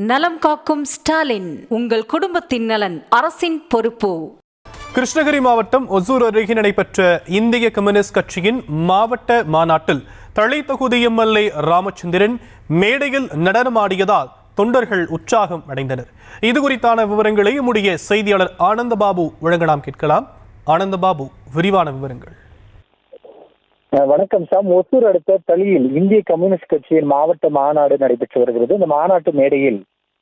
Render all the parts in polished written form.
நலம் காக்கும் ஸ்டாலின், உங்கள் குடும்பத்தின் நலன் அரசின் பொறுப்பு. கிருஷ்ணகிரி மாவட்டம் ஒசூர் அருகே நடைபெற்ற இந்திய கம்யூனிஸ்ட் கட்சியின் மாவட்ட மாநாட்டில் தளி தொகுதி எம்எல்ஏ ராமச்சந்திரன் மேடையில் நடனமாடியதால் தொண்டர்கள் உற்சாகம் அடைந்தனர். இது குறித்தான விவரங்களை நம்முடைய செய்தியாளர் ஆனந்தபாபு வழங்கலாம். கேட்கலாம். ஆனந்தபாபு, விரிவான விவரங்கள். வணக்கம் சாம். ஒசூர் அடுத்த தளியில் இந்திய கம்யூனிஸ்ட் கட்சியின் மாவட்ட மாநாடு நடைபெற்று வருகிறது. இந்த மாநாட்டு மேடையில்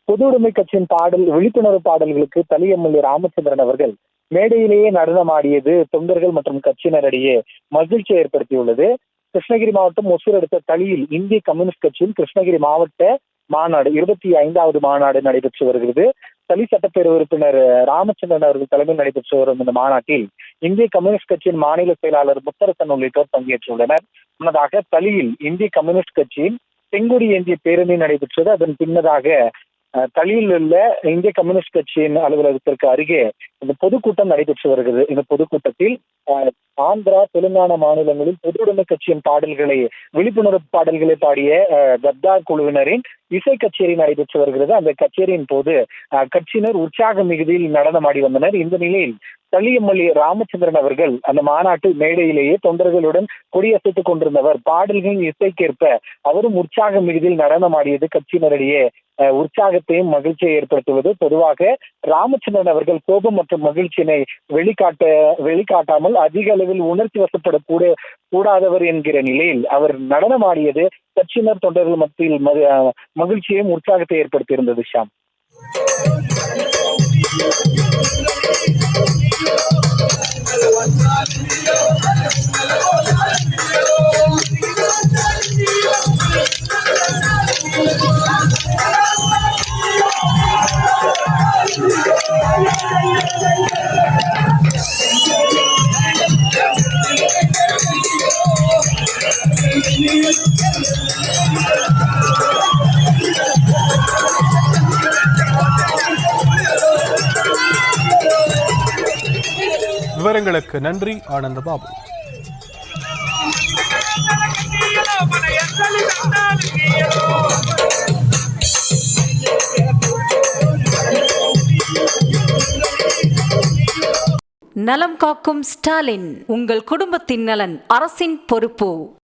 பொது உடைமை கட்சியின் விழிப்புணர்வு பாடல்களுக்கு தளி எம்எல்ஏ ராமச்சந்திரன் அவர்கள் மேடையிலேயே நடனமாடியது தொண்டர்கள் மற்றும் கட்சியினரிடையே மகிழ்ச்சியை ஏற்படுத்தியுள்ளது. கிருஷ்ணகிரி மாவட்டம் ஒசூர் அடுத்த தளியில் இந்திய கம்யூனிஸ்ட் கட்சியின் கிருஷ்ணகிரி மாவட்ட மாநாடு 25வது மாநாடு நடைபெற்று வருகிறது. தளி சட்டப்பேரவை உறுப்பினர் ராமச்சந்திரன் அவர்கள் தலைமையில் நடைபெற்று வரும் இந்த மாநாட்டில் இந்திய கம்யூனிஸ்ட் கட்சியின் மாநில செயலாளர் முத்தரசன் உள்ளிட்டோர் பங்கேற்றுள்ளனர். முன்னதாக தளியில் இந்திய கம்யூனிஸ்ட் கட்சியின் செங்கொடி ஏந்திய பேரணி நடைபெற்றது. அதன் பின்னதாக தளியில் உள்ள இந்திய கம்யூனிஸ்ட் கட்சியின் அலுவலகத்திற்கு அருகே இந்த பொதுக்கூட்டம் நடைபெற்று வருகிறது. இந்த பொதுக்கூட்டத்தில் ஆந்திரா, தெலுங்கானா மாநிலங்களில் பொது உடைமை கட்சியின் விழிப்புணர்வு பாடல்களை பாடிய கத்தார் குழுவினரின் இசை கச்சேரி நடைபெற்று வருகிறது. அந்த கச்சேரியின் போது கட்சியினர் உற்சாக மிகுதியில் நடனமாடி வந்தனர். இந்த நிலையில் தளி எம்எல்ஏ ராமச்சந்திரன் அவர்கள் அந்த மாநாட்டு மேடையிலேயே தொண்டர்களுடன் கொடியசைத்துக் கொண்டிருந்தவர். பாடல்களின் இசைக்கேற்ப அவரும் உற்சாக மிகுதியில் நடனமாடியது கட்சியினரிடையே உற்சாகத்தையும் மகிழ்ச்சியை ஏற்படுத்துவது. பொதுவாக ராமச்சந்திரன் அவர்கள் கோபம் மற்றும் மகிழ்ச்சியினை வெளிக்காட்டாமல் அதிக அளவில் உணர்ச்சி வசப்படக்கூடாதவர் என்கிற நிலையில் அவர் நடனமாடியது கட்சியினர் தொண்டர்கள் மத்தியில் மகிழ்ச்சியையும் உற்சாகத்தை ஏற்படுத்தியிருந்தது. ஷாம். விவரங்களுக்கு நன்றி ஆனந்தபாபு. நலம் காக்கும் ஸ்டாலின், உங்கள் குடும்பத்தின் நலன் அரசின் பொறுப்பு.